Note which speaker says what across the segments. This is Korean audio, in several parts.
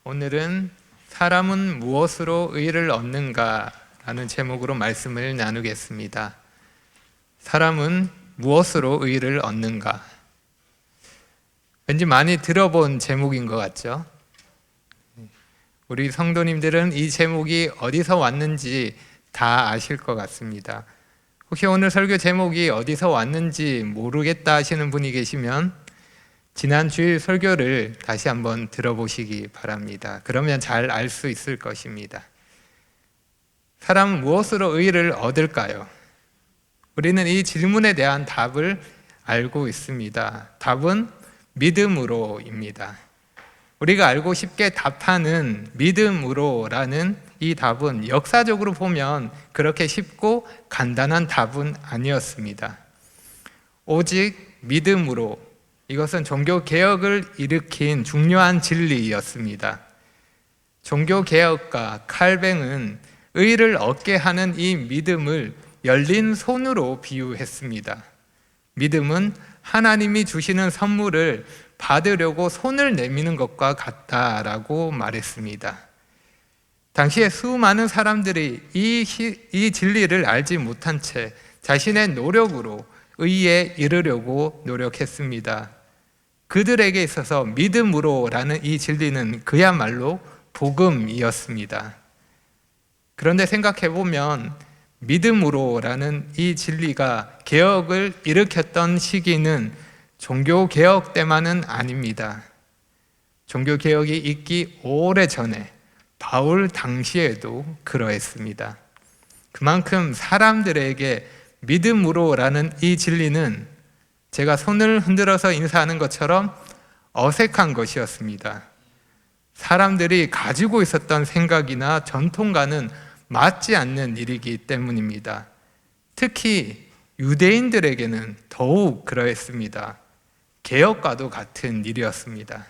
Speaker 1: 오늘은 사람은 무엇으로 의를 얻는가 라는 제목으로 말씀을 나누겠습니다. 사람은 무엇으로 의를 얻는가? 왠지 많이 들어본 제목인 것 같죠? 우리 성도님들은 이 제목이 어디서 왔는지 다 아실 것 같습니다. 혹시 오늘 설교 제목이 어디서 왔는지 모르겠다 하시는 분이 계시면 지난 주일 설교를 다시 한번 들어보시기 바랍니다. 그러면 잘 알 수 있을 것입니다. 사람은 무엇으로 의를 얻을까요? 우리는 이 질문에 대한 답을 알고 있습니다. 답은 믿음으로입니다. 우리가 알고 쉽게 답하는 믿음으로라는 이 답은 역사적으로 보면 그렇게 쉽고 간단한 답은 아니었습니다. 오직 믿음으로, 이것은 종교개혁을 일으킨 중요한 진리였습니다. 종교개혁가 칼뱅은 의를 얻게 하는 이 믿음을 열린 손으로 비유했습니다. 믿음은 하나님이 주시는 선물을 받으려고 손을 내미는 것과 같다라고 말했습니다. 당시에 수많은 사람들이 이 진리를 알지 못한 채 자신의 노력으로 의에 이르려고 노력했습니다. 그들에게 있어서 믿음으로라는 이 진리는 그야말로 복음이었습니다. 그런데 생각해보면 믿음으로라는 이 진리가 개혁을 일으켰던 시기는 종교개혁 때만은 아닙니다. 종교개혁이 있기 오래전에 바울 당시에도 그러했습니다. 그만큼 사람들에게 믿음으로라는 이 진리는 제가 손을 흔들어서 인사하는 것처럼 어색한 것이었습니다. 사람들이 가지고 있었던 생각이나 전통과는 맞지 않는 일이기 때문입니다. 특히 유대인들에게는 더욱 그러했습니다. 개혁과도 같은 일이었습니다.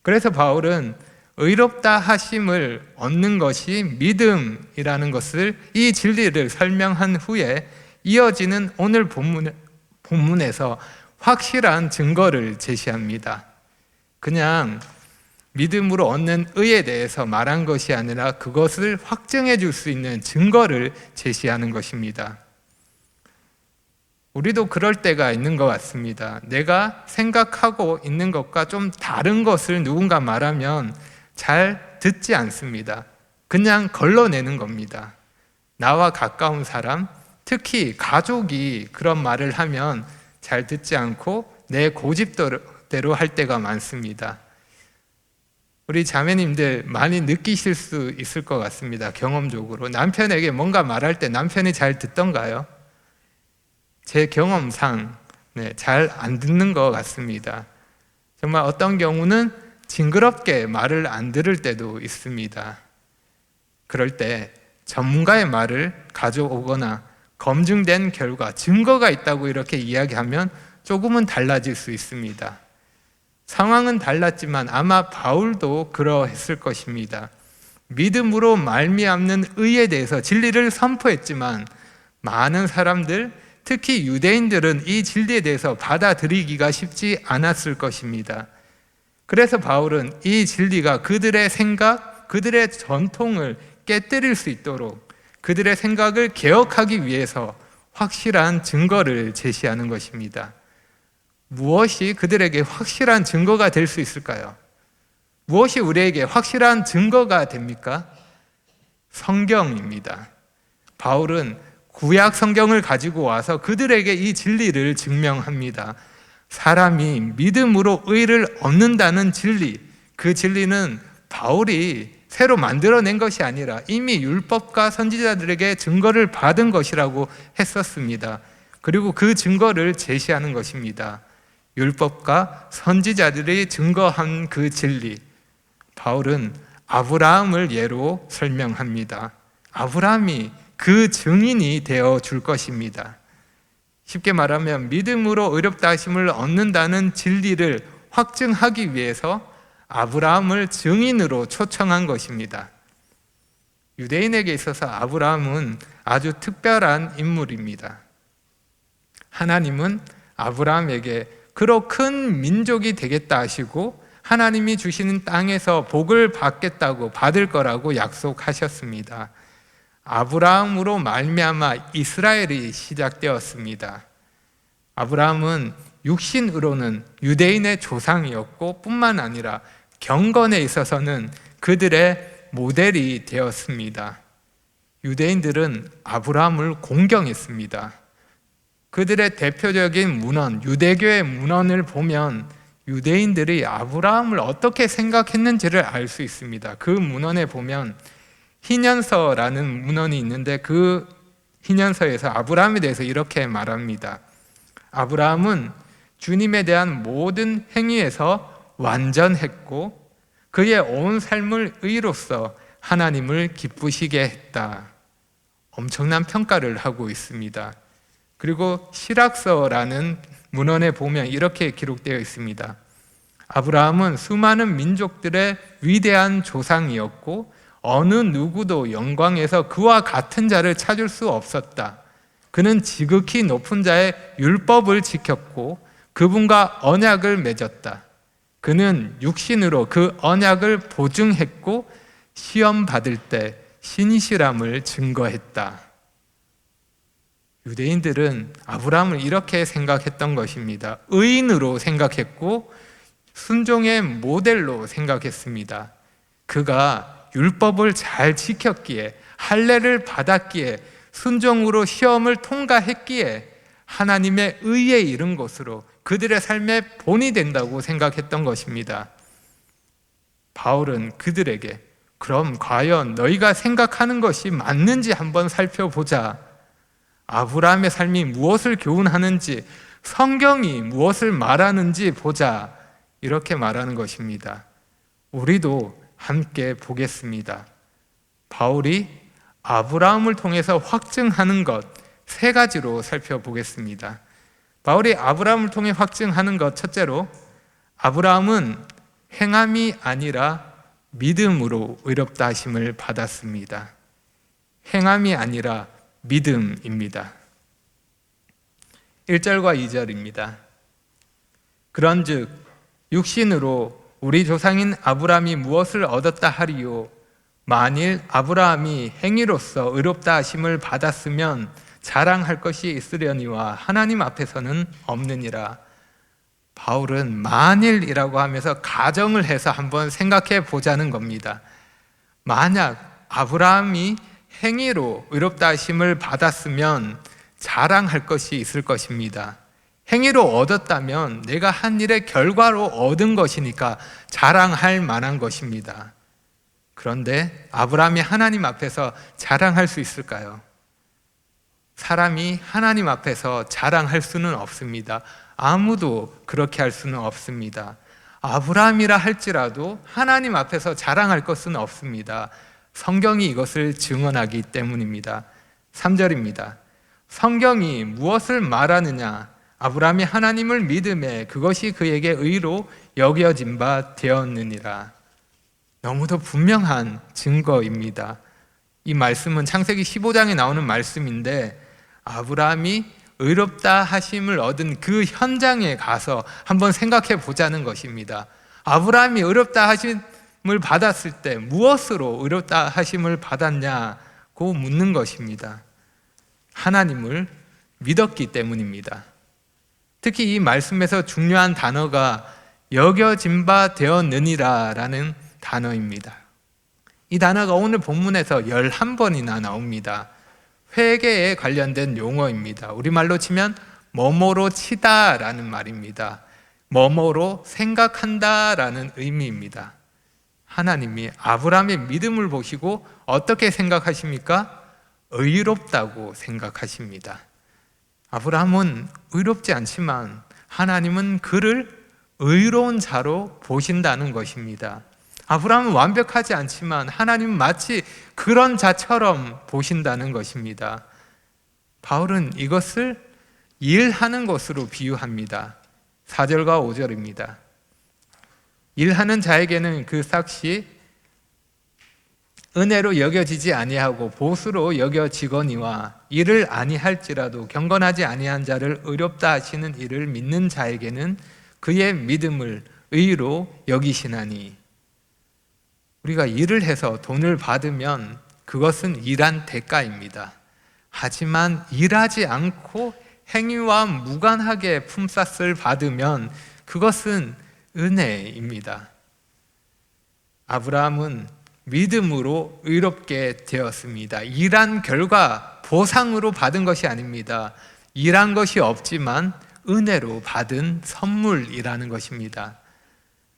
Speaker 1: 그래서 바울은 의롭다 하심을 얻는 것이 믿음이라는 것을, 이 진리를 설명한 후에 이어지는 오늘 본문에서 확실한 증거를 제시합니다. 그냥 믿음으로 얻는 의에 대해서 말한 것이 아니라 그것을 확증해 줄 수 있는 증거를 제시하는 것입니다. 우리도 그럴 때가 있는 것 같습니다. 내가 생각하고 있는 것과 좀 다른 것을 누군가 말하면 잘 듣지 않습니다. 그냥 걸러내는 겁니다. 나와 가까운 사람, 특히 가족이 그런 말을 하면 잘 듣지 않고 내 고집대로 할 때가 많습니다. 우리 자매님들 많이 느끼실 수 있을 것 같습니다. 경험적으로 남편에게 뭔가 말할 때 남편이 잘 듣던가요? 제 경험상 잘 안 듣는 것 같습니다. 정말 어떤 경우는 징그럽게 말을 안 들을 때도 있습니다. 그럴 때 전문가의 말을 가져오거나 검증된 결과, 증거가 있다고 이렇게 이야기하면 조금은 달라질 수 있습니다. 상황은 달랐지만 아마 바울도 그러했을 것입니다. 믿음으로 말미암는 의에 대해서 진리를 선포했지만 많은 사람들, 특히 유대인들은 이 진리에 대해서 받아들이기가 쉽지 않았을 것입니다. 그래서 바울은 이 진리가 그들의 생각, 그들의 전통을 깨뜨릴 수 있도록 그들의 생각을 개혁하기 위해서 확실한 증거를 제시하는 것입니다. 무엇이 그들에게 확실한 증거가 될 수 있을까요? 무엇이 우리에게 확실한 증거가 됩니까? 성경입니다. 바울은 구약 성경을 가지고 와서 그들에게 이 진리를 증명합니다. 사람이 믿음으로 의를 얻는다는 진리, 그 진리는 바울이 새로 만들어낸 것이 아니라 이미 율법과 선지자들에게 증거를 받은 것이라고 했었습니다. 그리고 그 증거를 제시하는 것입니다. 율법과 선지자들이 증거한 그 진리, 바울은 아브라함을 예로 설명합니다. 아브라함이 그 증인이 되어 줄 것입니다. 쉽게 말하면 믿음으로 의롭다 하심을 얻는다는 진리를 확증하기 위해서 아브라함을 증인으로 초청한 것입니다. 유대인에게 있어서 아브라함은 아주 특별한 인물입니다. 하나님은 아브라함에게 그로 큰 민족이 되겠다 하시고 하나님이 주시는 땅에서 복을 받겠다고 받을 거라고 약속하셨습니다. 아브라함으로 말미암아 이스라엘이 시작되었습니다. 아브라함은 육신으로는 유대인의 조상이었고 뿐만 아니라 경건에 있어서는 그들의 모델이 되었습니다. 유대인들은 아브라함을 공경했습니다. 그들의 대표적인 문헌, 유대교의 문헌을 보면 유대인들이 아브라함을 어떻게 생각했는지를 알 수 있습니다. 그 문헌에 보면 희년서라는 문헌이 있는데 그 희년서에서 아브라함에 대해서 이렇게 말합니다. 아브라함은 주님에 대한 모든 행위에서 완전했고 그의 온 삶을 의로써 하나님을 기쁘시게 했다. 엄청난 평가를 하고 있습니다. 그리고 실학서라는 문헌에 보면 이렇게 기록되어 있습니다. 아브라함은 수많은 민족들의 위대한 조상이었고 어느 누구도 영광에서 그와 같은 자를 찾을 수 없었다. 그는 지극히 높은 자의 율법을 지켰고 그분과 언약을 맺었다. 그는 육신으로 그 언약을 보증했고 시험 받을 때 신실함을 증거했다. 유대인들은 아브라함을 이렇게 생각했던 것입니다. 의인으로 생각했고 순종의 모델로 생각했습니다. 그가 율법을 잘 지켰기에, 할례를 받았기에, 순종으로 시험을 통과했기에 하나님의 의에 이른 것으로 그들의 삶의 본이 된다고 생각했던 것입니다. 바울은 그들에게 그럼 과연 너희가 생각하는 것이 맞는지 한번 살펴보자. 아브라함의 삶이 무엇을 교훈하는지, 성경이 무엇을 말하는지 보자. 이렇게 말하는 것입니다. 우리도 함께 보겠습니다. 바울이 아브라함을 통해서 확증하는 것 세 가지로 살펴보겠습니다. 바울이 아브라함을 통해 확증하는 것 첫째로, 아브라함은 행함이 아니라 믿음으로 의롭다 하심을 받았습니다. 행함이 아니라 믿음입니다. 1절과 2절입니다. 그런즉 육신으로 우리 조상인 아브라함이 무엇을 얻었다 하리요? 만일 아브라함이 행위로서 의롭다 하심을 받았으면 자랑할 것이 있으려니와 하나님 앞에서는 없느니라. 바울은 만일이라고 하면서 가정을 해서 한번 생각해 보자는 겁니다. 만약 아브라함이 행위로 의롭다 하심을 받았으면 자랑할 것이 있을 것입니다. 행위로 얻었다면 내가 한 일의 결과로 얻은 것이니까 자랑할 만한 것입니다. 그런데 아브라함이 하나님 앞에서 자랑할 수 있을까요? 사람이 하나님 앞에서 자랑할 수는 없습니다. 아무도 그렇게 할 수는 없습니다. 아브라함이라 할지라도 하나님 앞에서 자랑할 것은 없습니다. 성경이 이것을 증언하기 때문입니다. 3절입니다. 성경이 무엇을 말하느냐? 아브라함이 하나님을 믿음에 그것이 그에게 의로 여겨진 바 되었느니라. 너무도 분명한 증거입니다. 이 말씀은 창세기 15장에 나오는 말씀인데 아브라함이 의롭다 하심을 얻은 그 현장에 가서 한번 생각해 보자는 것입니다. 아브라함이 의롭다 하심을 받았을 때 무엇으로 의롭다 하심을 받았냐고 묻는 것입니다. 하나님을 믿었기 때문입니다. 특히 이 말씀에서 중요한 단어가 여겨진 바 되었느니라라는 단어입니다. 이 단어가 오늘 본문에서 11번이나 나옵니다. 회개에 관련된 용어입니다. 우리말로 치면 뭐뭐로 치다라는 말입니다. 뭐뭐로 생각한다라는 의미입니다. 하나님이 아브라함의 믿음을 보시고 어떻게 생각하십니까? 의롭다고 생각하십니다. 아브라함은 의롭지 않지만 하나님은 그를 의로운 자로 보신다는 것입니다. 아브라함은 완벽하지 않지만 하나님은 마치 그런 자처럼 보신다는 것입니다. 바울은 이것을 일하는 것으로 비유합니다. 4절과 5절입니다. 일하는 자에게는 그 삭시 은혜로 여겨지지 아니하고 보수로 여겨지거니와 이를 아니할지라도 경건하지 아니한 자를 의롭다 하시는 이를 믿는 자에게는 그의 믿음을 의로 여기시나니. 우리가 일을 해서 돈을 받으면 그것은 일한 대가입니다. 하지만 일하지 않고 행위와 무관하게 품삯을 받으면 그것은 은혜입니다. 아브라함은 믿음으로 의롭게 되었습니다. 일한 결과 보상으로 받은 것이 아닙니다. 일한 것이 없지만 은혜로 받은 선물이라는 것입니다.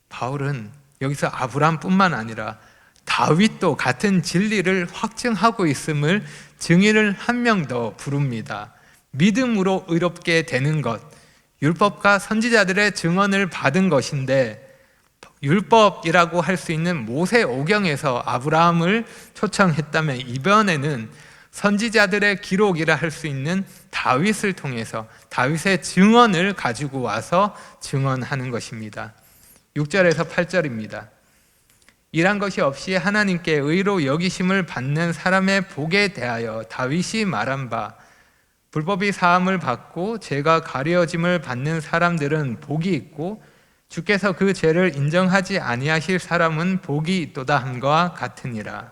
Speaker 1: 바울은 여기서 아브라함뿐만 아니라 다윗도 같은 진리를 확증하고 있음을 증인을 한 명 더 부릅니다. 믿음으로 의롭게 되는 것, 율법과 선지자들의 증언을 받은 것인데, 율법이라고 할 수 있는 모세오경에서 아브라함을 초청했다면 이번에는 선지자들의 기록이라 할 수 있는 다윗을 통해서 다윗의 증언을 가지고 와서 증언하는 것입니다. 6절에서 8절입니다. 일한 것이 없이 하나님께 의로 여기심을 받는 사람의 복에 대하여 다윗이 말한 바, 불법이 사함을 받고 죄가 가려짐을 받는 사람들은 복이 있고 주께서 그 죄를 인정하지 아니하실 사람은 복이 있도다 함과 같으니라.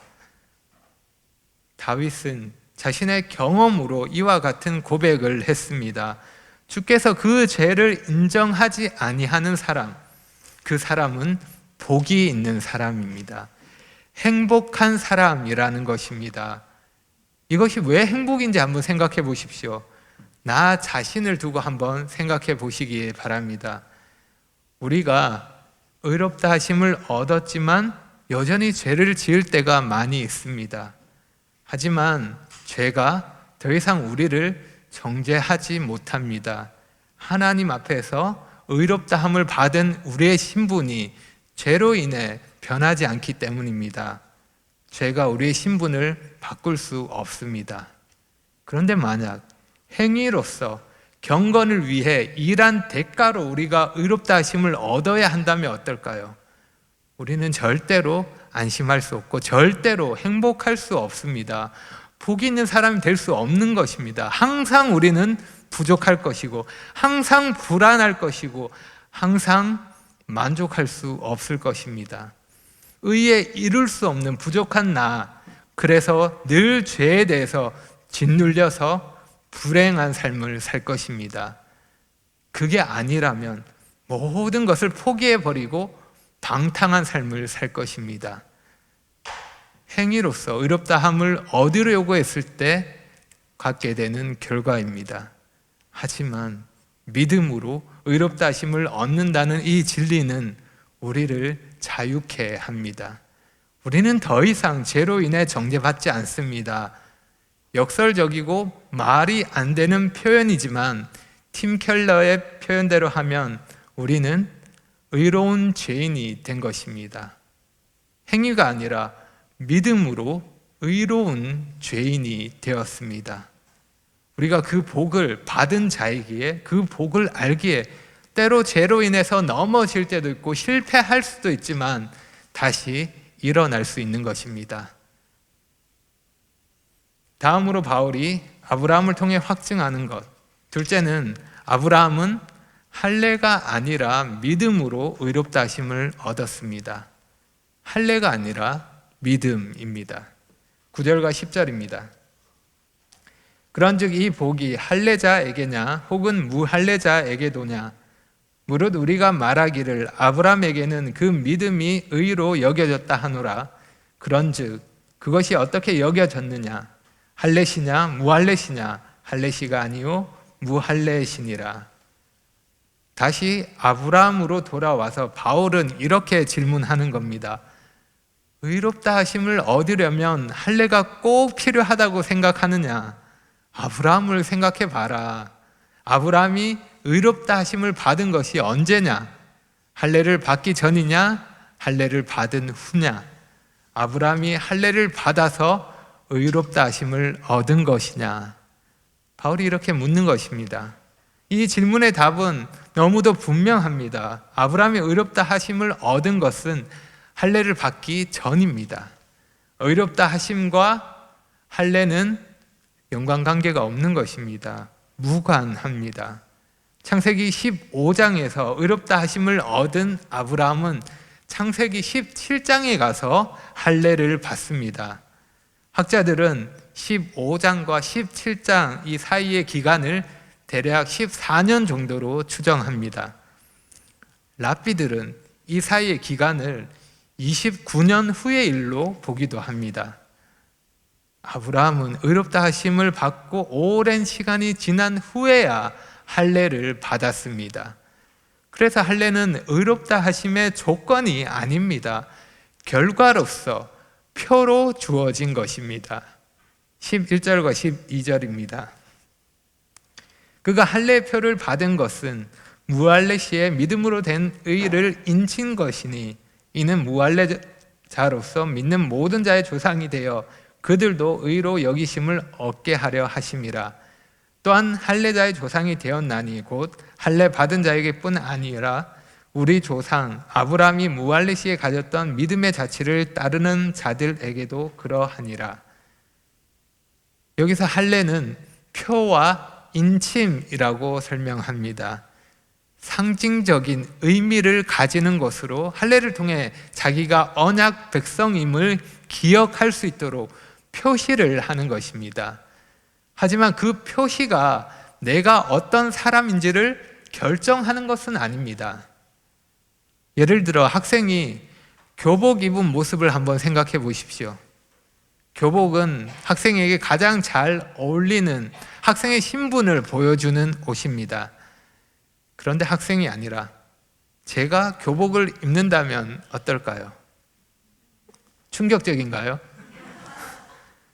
Speaker 1: 다윗은 자신의 경험으로 이와 같은 고백을 했습니다. 주께서 그 죄를 인정하지 아니하는 사람, 그 사람은 복이 있는 사람입니다. 행복한 사람이라는 것입니다. 이것이 왜 행복인지 한번 생각해 보십시오. 나 자신을 두고 한번 생각해 보시기 바랍니다. 우리가 의롭다 하심을 얻었지만 여전히 죄를 지을 때가 많이 있습니다. 하지만 죄가 더 이상 우리를 정죄하지 못합니다. 하나님 앞에서 의롭다함을 받은 우리의 신분이 죄로 인해 변하지 않기 때문입니다. 죄가 우리의 신분을 바꿀 수 없습니다. 그런데 만약 행위로서 경건을 위해 일한 대가로 우리가 의롭다 하심을 얻어야 한다면 어떨까요? 우리는 절대로 안심할 수 없고 절대로 행복할 수 없습니다. 복 있는 사람이 될 수 없는 것입니다. 항상 우리는 부족할 것이고 항상 불안할 것이고 항상 만족할 수 없을 것입니다. 의에 이룰 수 없는 부족한 나, 그래서 늘 죄에 대해서 짓눌려서 불행한 삶을 살 것입니다. 그게 아니라면 모든 것을 포기해버리고 방탕한 삶을 살 것입니다. 행위로서 의롭다함을 얻으려고 했을 때 갖게 되는 결과입니다. 하지만 믿음으로 의롭다 하심을 얻는다는 이 진리는 우리를 자유케 합니다. 우리는 더 이상 죄로 인해 정죄받지 않습니다. 역설적이고 말이 안 되는 표현이지만 팀 켈러의 표현대로 하면 우리는 의로운 죄인이 된 것입니다. 행위가 아니라 믿음으로 의로운 죄인이 되었습니다. 우리가 그 복을 받은 자이기에 그 복을 알기에 때로 죄로 인해서 넘어질 때도 있고 실패할 수도 있지만 다시 일어날 수 있는 것입니다. 다음으로 바울이 아브라함을 통해 확증하는 것, 둘째는 아브라함은 할례가 아니라 믿음으로 의롭다 하심을 얻었습니다. 할례가 아니라 믿음입니다. 9절과 10절입니다. 그런즉 이 복이 할례자에게냐 혹은 무할례자에게도냐, 무릇 우리가 말하기를 아브라함에게는 그 믿음이 의로 여겨졌다 하노라. 그런즉 그것이 어떻게 여겨졌느냐, 할례시냐 무할례시냐, 할례시가 아니요 무할례시니라. 다시 아브라함으로 돌아와서 바울은 이렇게 질문하는 겁니다. 의롭다 하심을 얻으려면 할례가 꼭 필요하다고 생각하느냐? 아브라함을 생각해 봐라. 아브라함이 의롭다 하심을 받은 것이 언제냐? 할례를 받기 전이냐? 할례를 받은 후냐? 아브라함이 할례를 받아서 의롭다 하심을 얻은 것이냐? 바울이 이렇게 묻는 것입니다. 이 질문의 답은 너무도 분명합니다. 아브라함이 의롭다 하심을 얻은 것은 할례를 받기 전입니다. 의롭다 하심과 할례는 연관관계가 없는 것입니다. 무관합니다. 창세기 15장에서 의롭다 하심을 얻은 아브라함은 창세기 17장에 가서 할례를 받습니다. 학자들은 15장과 17장 이 사이의 기간을 대략 14년 정도로 추정합니다. 랍비들은 이 사이의 기간을 29년 후의 일로 보기도 합니다. 아브라함은 의롭다 하심을 받고 오랜 시간이 지난 후에야 할례를 받았습니다. 그래서 할례는 의롭다 하심의 조건이 아닙니다. 결과로서 표로 주어진 것입니다. 11절과 12절입니다. 그가 할례의 표를 받은 것은 무할례 시에 믿음으로 된 의를 인친 것이니 이는 무할례자로서 믿는 모든 자의 조상이 되어 그들도 의로 여기심을 얻게 하려 하심이라. 또한 할례자의 조상이 되었나니 곧 할례 받은 자에게뿐 아니라 우리 조상 아브라함이 무할례 시에 가졌던 믿음의 자취를 따르는 자들에게도 그러하니라. 여기서 할례는 표와 인침이라고 설명합니다. 상징적인 의미를 가지는 것으로 할례를 통해 자기가 언약 백성임을 기억할 수 있도록 표시를 하는 것입니다. 하지만 그 표시가 내가 어떤 사람인지를 결정하는 것은 아닙니다. 예를 들어 학생이 교복 입은 모습을 한번 생각해 보십시오. 교복은 학생에게 가장 잘 어울리는 학생의 신분을 보여주는 옷입니다. 그런데 학생이 아니라 제가 교복을 입는다면 어떨까요? 충격적인가요?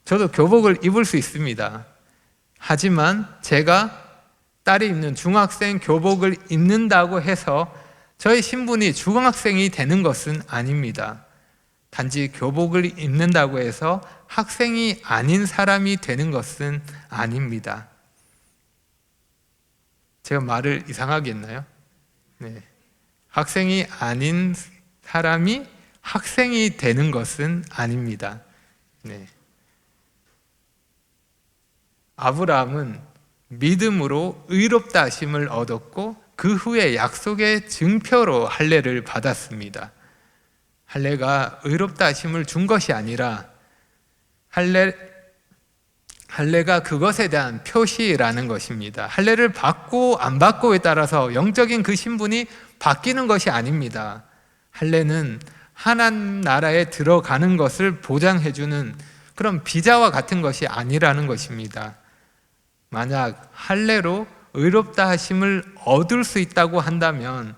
Speaker 1: 저도 교복을 입을 수 있습니다. 하지만 제가 딸이 입는 중학생 교복을 입는다고 해서 저의 신분이 중학생이 되는 것은 아닙니다. 단지 교복을 입는다고 해서 학생이 아닌 사람이 되는 것은 아닙니다. 제가 말을 이상하게 했나요? 네. 학생이 아닌 사람이 학생이 되는 것은 아닙니다. 네. 아브라함은 믿음으로 의롭다 하심을 얻었고 그 후에 약속의 증표로 할례를 받았습니다. 할례가 의롭다 하심을 준 것이 아니라 할례가 그것에 대한 표시라는 것입니다. 할례를 받고 안 받고에 따라서 영적인 그 신분이 바뀌는 것이 아닙니다. 할례는 하나님 나라에 들어가는 것을 보장해주는 그런 비자와 같은 것이 아니라는 것입니다. 만약 할례로 의롭다 하심을 얻을 수 있다고 한다면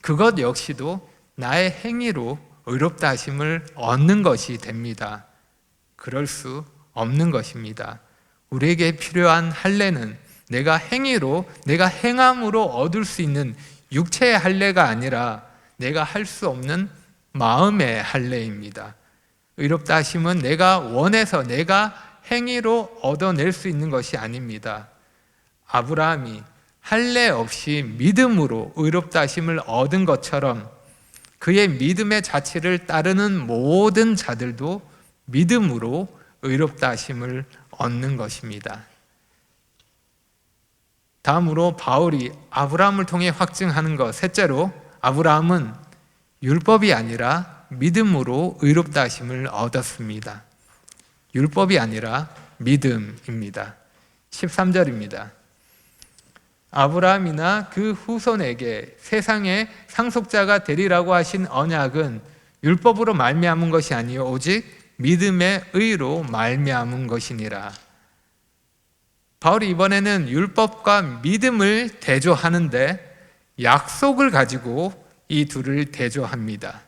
Speaker 1: 그것 역시도 나의 행위로 의롭다 하심을 얻는 것이 됩니다. 그럴 수 없는 것입니다. 우리에게 필요한 할례는 내가 행위로, 내가 행함으로 얻을 수 있는 육체의 할례가 아니라 내가 할 수 없는 마음의 할례입니다. 의롭다 하심은 내가 원해서 내가 행위로 얻어낼 수 있는 것이 아닙니다. 아브라함이 할례 없이 믿음으로 의롭다 하심을 얻은 것처럼 그의 믿음의 자취를 따르는 모든 자들도 믿음으로 의롭다 하심을 얻는 것입니다. 다음으로 바울이 아브라함을 통해 확증하는 것, 셋째로 아브라함은 율법이 아니라 믿음으로 의롭다 하심을 얻었습니다. 율법이 아니라 믿음입니다. 13절입니다. 아브라함이나 그 후손에게 세상의 상속자가 되리라고 하신 언약은 율법으로 말미암은 것이 아니요 오직 믿음의 의로 말미암은 것이니라. 바울이 이번에는 율법과 믿음을 대조하는데 약속을 가지고 이 둘을 대조합니다.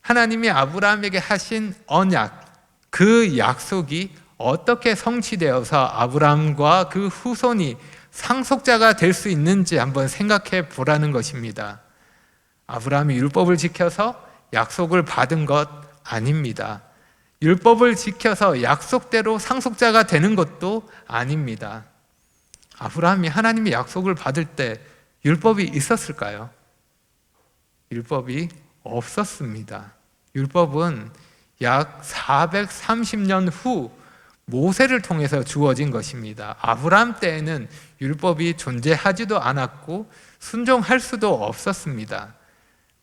Speaker 1: 하나님이 아브라함에게 하신 언약, 그 약속이 어떻게 성취되어서 아브라함과 그 후손이 상속자가 될 수 있는지 한번 생각해 보라는 것입니다. 아브라함이 율법을 지켜서 약속을 받은 것 아닙니다. 율법을 지켜서 약속대로 상속자가 되는 것도 아닙니다. 아브라함이 하나님의 약속을 받을 때 율법이 있었을까요? 율법이 없었습니다. 율법은 약 430년 후 모세를 통해서 주어진 것입니다. 아브라함 때에는 율법이 존재하지도 않았고 순종할 수도 없었습니다.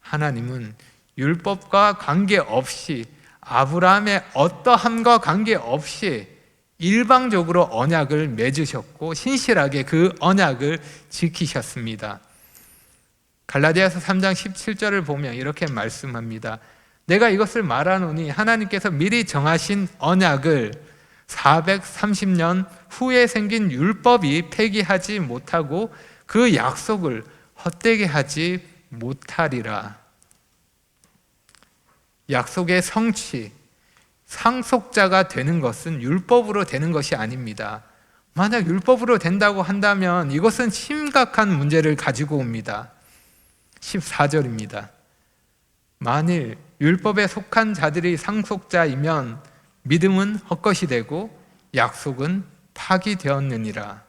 Speaker 1: 하나님은 율법과 관계없이, 아브라함의 어떠함과 관계없이 일방적으로 언약을 맺으셨고 신실하게 그 언약을 지키셨습니다. 갈라디아서 3장 17절을 보면 이렇게 말씀합니다. 내가 이것을 말하노니 하나님께서 미리 정하신 언약을 430년 후에 생긴 율법이 폐기하지 못하고 그 약속을 헛되게 하지 못하리라. 약속의 성취, 상속자가 되는 것은 율법으로 되는 것이 아닙니다. 만약 율법으로 된다고 한다면 이것은 심각한 문제를 가지고 옵니다. 14절입니다. 만일 율법에 속한 자들이 상속자이면 믿음은 헛것이 되고 약속은 파기되었느니라.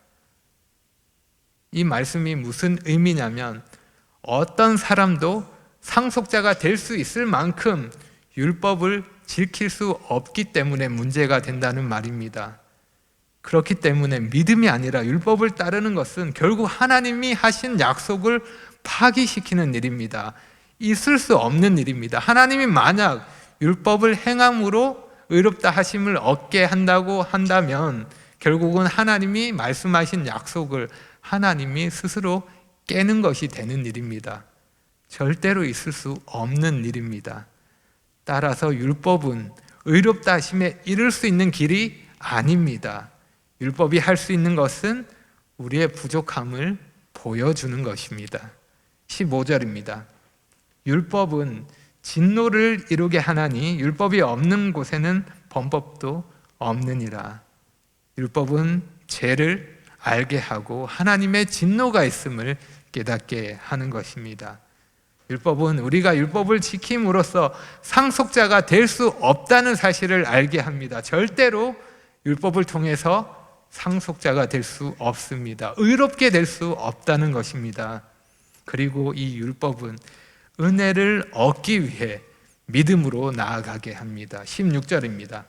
Speaker 1: 이 말씀이 무슨 의미냐면 어떤 사람도 상속자가 될 수 있을 만큼 율법을 지킬 수 없기 때문에 문제가 된다는 말입니다. 그렇기 때문에 믿음이 아니라 율법을 따르는 것은 결국 하나님이 하신 약속을 파기시키는 일입니다. 있을 수 없는 일입니다. 하나님이 만약 율법을 행함으로 의롭다 하심을 얻게 한다고 한다면 결국은 하나님이 말씀하신 약속을 하나님이 스스로 깨는 것이 되는 일입니다. 절대로 있을 수 없는 일입니다. 따라서 율법은 의롭다 하심에 이를 수 있는 길이 아닙니다. 율법이 할 수 있는 것은 우리의 부족함을 보여주는 것입니다. 15절입니다. 율법은 진노를 이루게 하나니 율법이 없는 곳에는 범법도 없느니라. 율법은 죄를 알게 하고 하나님의 진노가 있음을 깨닫게 하는 것입니다. 율법은 우리가 율법을 지킴으로써 상속자가 될 수 없다는 사실을 알게 합니다. 절대로 율법을 통해서 상속자가 될 수 없습니다. 의롭게 될 수 없다는 것입니다. 그리고 이 율법은 은혜를 얻기 위해 믿음으로 나아가게 합니다. 16절입니다.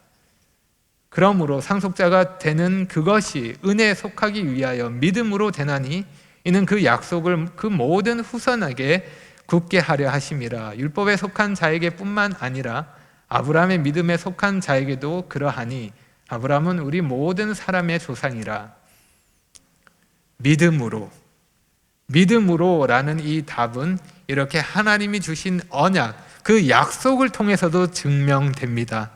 Speaker 1: 그러므로 상속자가 되는 그것이 은혜에 속하기 위하여 믿음으로 되나니 이는 그 약속을 그 모든 후손에게 굳게 하려 하심이라. 율법에 속한 자에게 뿐만 아니라 아브라함의 믿음에 속한 자에게도 그러하니 아브라함은 우리 모든 사람의 조상이라. 믿음으로라는 이 답은 이렇게 하나님이 주신 언약, 그 약속을 통해서도 증명됩니다.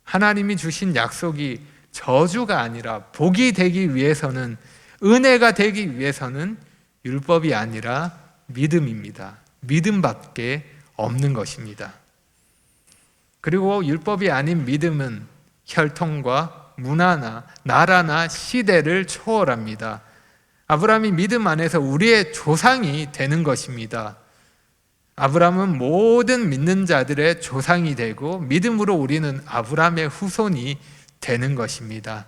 Speaker 1: 하나님이 주신 약속이 저주가 아니라 복이 되기 위해서는, 은혜가 되기 위해서는 율법이 아니라 믿음입니다. 믿음밖에 없는 것입니다. 그리고 율법이 아닌 믿음은 혈통과 문화나 나라나 시대를 초월합니다. 아브라함이 믿음 안에서 우리의 조상이 되는 것입니다. 아브라함은 모든 믿는 자들의 조상이 되고 믿음으로 우리는 아브라함의 후손이 되는 것입니다.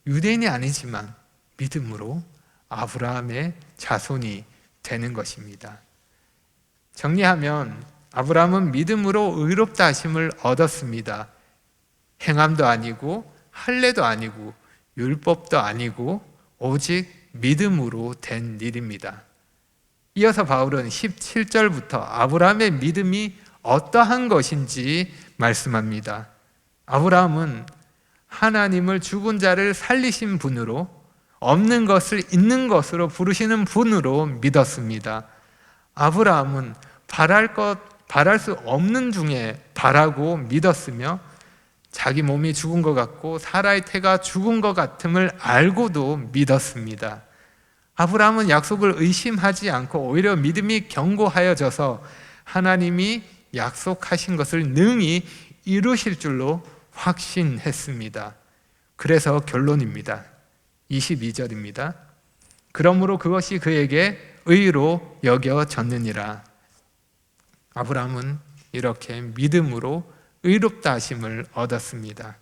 Speaker 1: 유대인이 아니지만 믿음으로 아브라함의 자손이 되는 것입니다. 정리하면 아브라함은 믿음으로 의롭다 하심을 얻었습니다. 행함도 아니고 할례도 아니고 율법도 아니고 오직 믿음으로 된 일입니다. 이어서 바울은 17절부터 아브라함의 믿음이 어떠한 것인지 말씀합니다. 아브라함은 하나님을 죽은 자를 살리신 분으로, 없는 것을 있는 것으로 부르시는 분으로 믿었습니다. 아브라함은 바랄 수 없는 중에 바라고 믿었으며 자기 몸이 죽은 것 같고 사라의 태가 죽은 것 같음을 알고도 믿었습니다. 아브라함은 약속을 의심하지 않고 오히려 믿음이 견고하여져서 하나님이 약속하신 것을 능히 이루실 줄로 확신했습니다. 그래서 결론입니다. 22절입니다. 그러므로 그것이 그에게 의로 여겨졌느니라. 아브라함은 이렇게 믿음으로 의롭다 하심을 얻었습니다.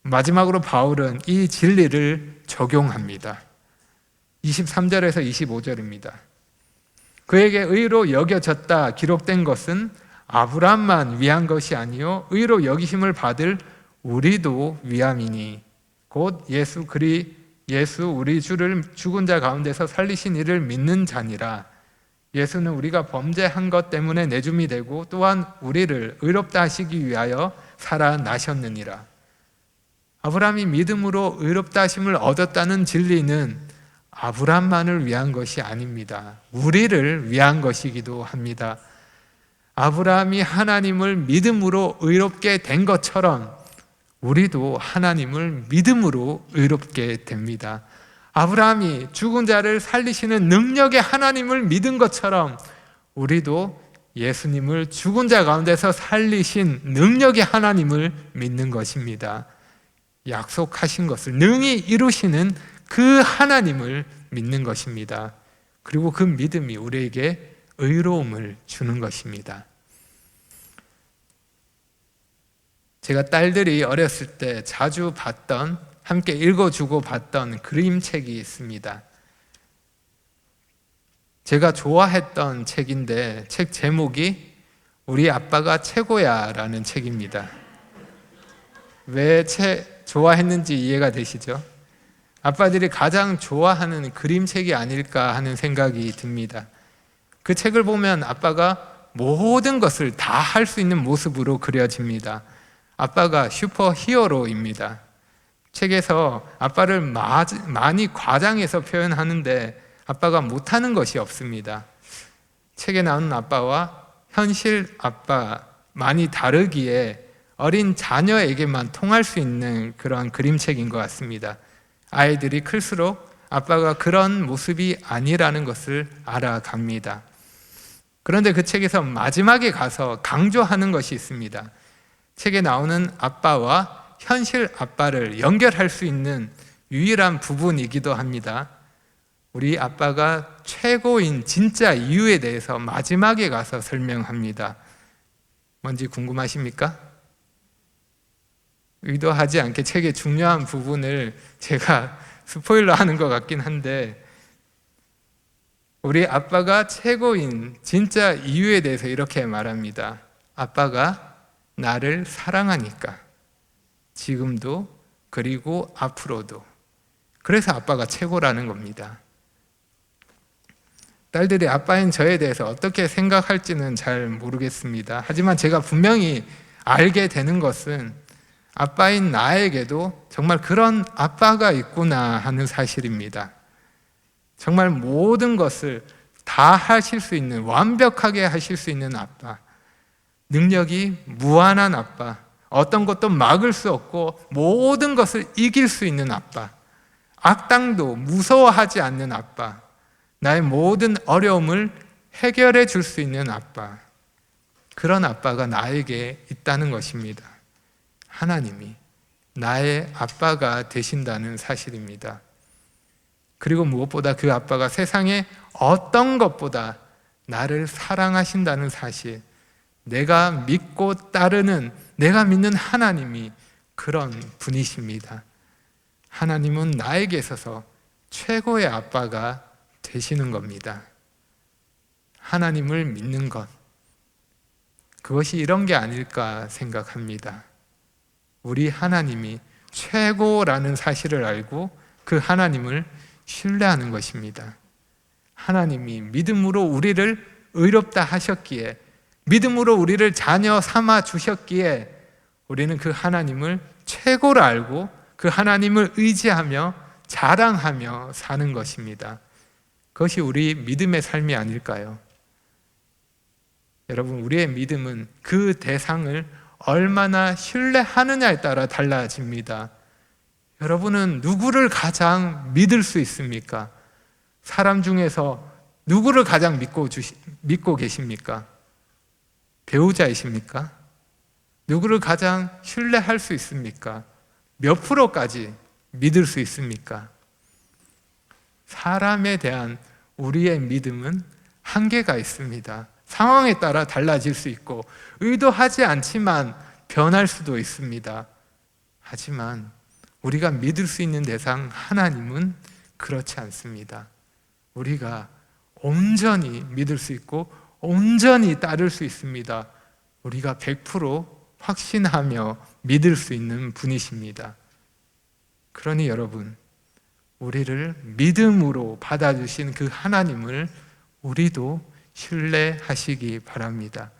Speaker 1: 마지막으로 바울은 이 진리를 적용합니다. 23절에서 25절입니다. 그에게 의로 여겨졌다 기록된 것은 아브라함만 위한 것이 아니요 의로 여기심을 받을 우리도 위함이니 곧 예수 우리 주를 죽은 자 가운데서 살리신 이를 믿는 자니라. 예수는 우리가 범죄한 것 때문에 내줌이 되고 또한 우리를 의롭다 하시기 위하여 살아나셨느니라. 아브라함이 믿음으로 의롭다 하심을 얻었다는 진리는 아브라함만을 위한 것이 아닙니다. 우리를 위한 것이기도 합니다. 아브라함이 하나님을 믿음으로 의롭게 된 것처럼 우리도 하나님을 믿음으로 의롭게 됩니다. 아브라함이 죽은 자를 살리시는 능력의 하나님을 믿은 것처럼 우리도 예수님을 죽은 자 가운데서 살리신 능력의 하나님을 믿는 것입니다. 약속하신 것을 능히 이루시는 그 하나님을 믿는 것입니다. 그리고 그 믿음이 우리에게 의로움을 주는 것입니다. 제가 딸들이 어렸을 때 자주 봤던, 함께 읽어주고 봤던 그림책이 있습니다. 제가 좋아했던 책인데 책 제목이 우리 아빠가 최고야 라는 책입니다. 왜 좋아했는지 이해가 되시죠? 아빠들이 가장 좋아하는 그림책이 아닐까 하는 생각이 듭니다. 그 책을 보면 아빠가 모든 것을 다 할 수 있는 모습으로 그려집니다. 아빠가 슈퍼 히어로입니다. 책에서 아빠를 많이 과장해서 표현하는데 아빠가 못하는 것이 없습니다. 책에 나오는 아빠와 현실 아빠 많이 다르기에 어린 자녀에게만 통할 수 있는 그런 그림책인 것 같습니다. 아이들이 클수록 아빠가 그런 모습이 아니라는 것을 알아갑니다. 그런데 그 책에서 마지막에 가서 강조하는 것이 있습니다. 책에 나오는 아빠와 현실 아빠를 연결할 수 있는 유일한 부분이기도 합니다. 우리 아빠가 최고인 진짜 이유에 대해서 마지막에 가서 설명합니다. 뭔지 궁금하십니까? 의도하지 않게 책의 중요한 부분을 제가 스포일러 하는 것 같긴 한데, 우리 아빠가 최고인 진짜 이유에 대해서 이렇게 말합니다. 아빠가 나를 사랑하니까. 지금도 그리고 앞으로도. 그래서 아빠가 최고라는 겁니다. 딸들이 아빠인 저에 대해서 어떻게 생각할지는 잘 모르겠습니다. 하지만 제가 분명히 알게 되는 것은 아빠인 나에게도 정말 그런 아빠가 있구나 하는 사실입니다. 정말 모든 것을 다 하실 수 있는, 완벽하게 하실 수 있는 아빠, 능력이 무한한 아빠, 어떤 것도 막을 수 없고 모든 것을 이길 수 있는 아빠, 악당도 무서워하지 않는 아빠, 나의 모든 어려움을 해결해 줄 수 있는 아빠, 그런 아빠가 나에게 있다는 것입니다. 하나님이 나의 아빠가 되신다는 사실입니다. 그리고 무엇보다 그 아빠가 세상의 어떤 것보다 나를 사랑하신다는 사실, 내가 믿고 따르는, 내가 믿는 하나님이 그런 분이십니다. 하나님은 나에게 있어서 최고의 아빠가 되시는 겁니다. 하나님을 믿는 것, 그것이 이런 게 아닐까 생각합니다. 우리 하나님이 최고라는 사실을 알고 그 하나님을 신뢰하는 것입니다. 하나님이 믿음으로 우리를 의롭다 하셨기에, 믿음으로 우리를 자녀 삼아 주셨기에 우리는 그 하나님을 최고로 알고 그 하나님을 의지하며 자랑하며 사는 것입니다. 그것이 우리 믿음의 삶이 아닐까요? 여러분, 우리의 믿음은 그 대상을 얼마나 신뢰하느냐에 따라 달라집니다. 여러분은 누구를 가장 믿을 수 있습니까? 사람 중에서 누구를 가장 믿고 계십니까? 배우자이십니까? 누구를 가장 신뢰할 수 있습니까? 몇 프로까지 믿을 수 있습니까? 사람에 대한 우리의 믿음은 한계가 있습니다. 상황에 따라 달라질 수 있고 의도하지 않지만 변할 수도 있습니다. 하지만 우리가 믿을 수 있는 대상 하나님은 그렇지 않습니다. 우리가 온전히 믿을 수 있고 온전히 따를 수 있습니다. 우리가 100% 확신하며 믿을 수 있는 분이십니다. 그러니 여러분, 우리를 믿음으로 받아주신 그 하나님을 우리도 신뢰하시기 바랍니다.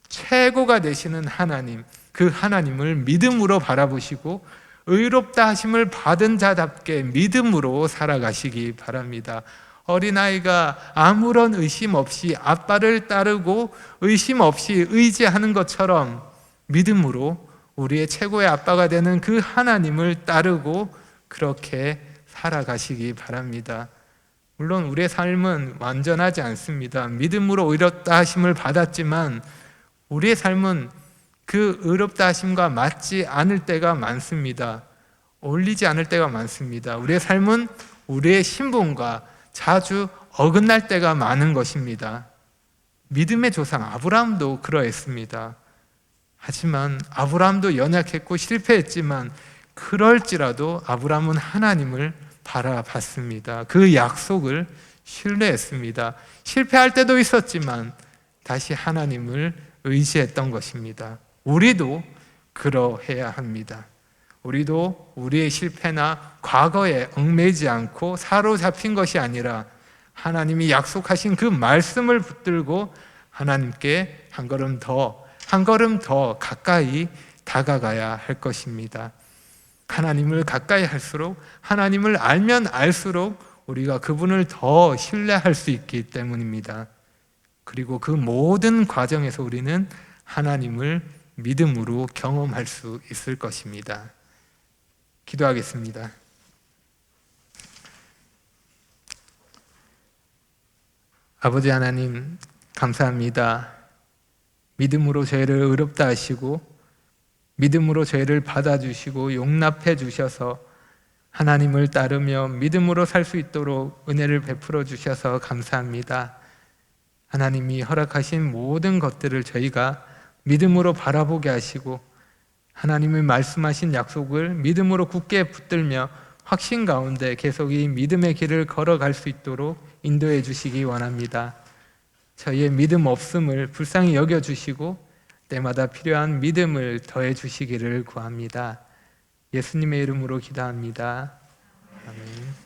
Speaker 1: 최고가 되시는 하나님, 그 하나님을 믿음으로 바라보시고 의롭다 하심을 받은 자답게 믿음으로 살아가시기 바랍니다. 어린아이가 아무런 의심 없이 아빠를 따르고 의심 없이 의지하는 것처럼 믿음으로 우리의 최고의 아빠가 되는 그 하나님을 따르고 그렇게 살아가시기 바랍니다. 물론 우리의 삶은 완전하지 않습니다. 믿음으로 의롭다 하심을 받았지만 우리의 삶은 그 의롭다 하심과 맞지 않을 때가 많습니다. 어울리지 않을 때가 많습니다. 우리의 삶은 우리의 신분과 자주 어긋날 때가 많은 것입니다. 믿음의 조상 아브라함도 그러했습니다. 하지만 아브라함도 연약했고 실패했지만 그럴지라도 아브라함은 하나님을 바라봤습니다. 그 약속을 신뢰했습니다. 실패할 때도 있었지만 다시 하나님을 의지했던 것입니다. 우리도 그러해야 합니다. 우리도 우리의 실패나 과거에 얽매이지 않고 사로잡힌 것이 아니라 하나님이 약속하신 그 말씀을 붙들고 하나님께 한 걸음 더 가까이 다가가야 할 것입니다. 하나님을 가까이 할수록, 하나님을 알면 알수록 우리가 그분을 더 신뢰할 수 있기 때문입니다. 그리고 그 모든 과정에서 우리는 하나님을 믿음으로 경험할 수 있을 것입니다. 기도하겠습니다. 아버지 하나님, 감사합니다. 믿음으로 저희를 의롭다 하시고 믿음으로 저희를 받아주시고 용납해 주셔서 하나님을 따르며 믿음으로 살 수 있도록 은혜를 베풀어 주셔서 감사합니다. 하나님이 허락하신 모든 것들을 저희가 믿음으로 바라보게 하시고 하나님이 말씀하신 약속을 믿음으로 굳게 붙들며 확신 가운데 계속 이 믿음의 길을 걸어갈 수 있도록 인도해 주시기 원합니다. 저희의 믿음 없음을 불쌍히 여겨주시고 때마다 필요한 믿음을 더해 주시기를 구합니다. 예수님의 이름으로 기도합니다. 아멘.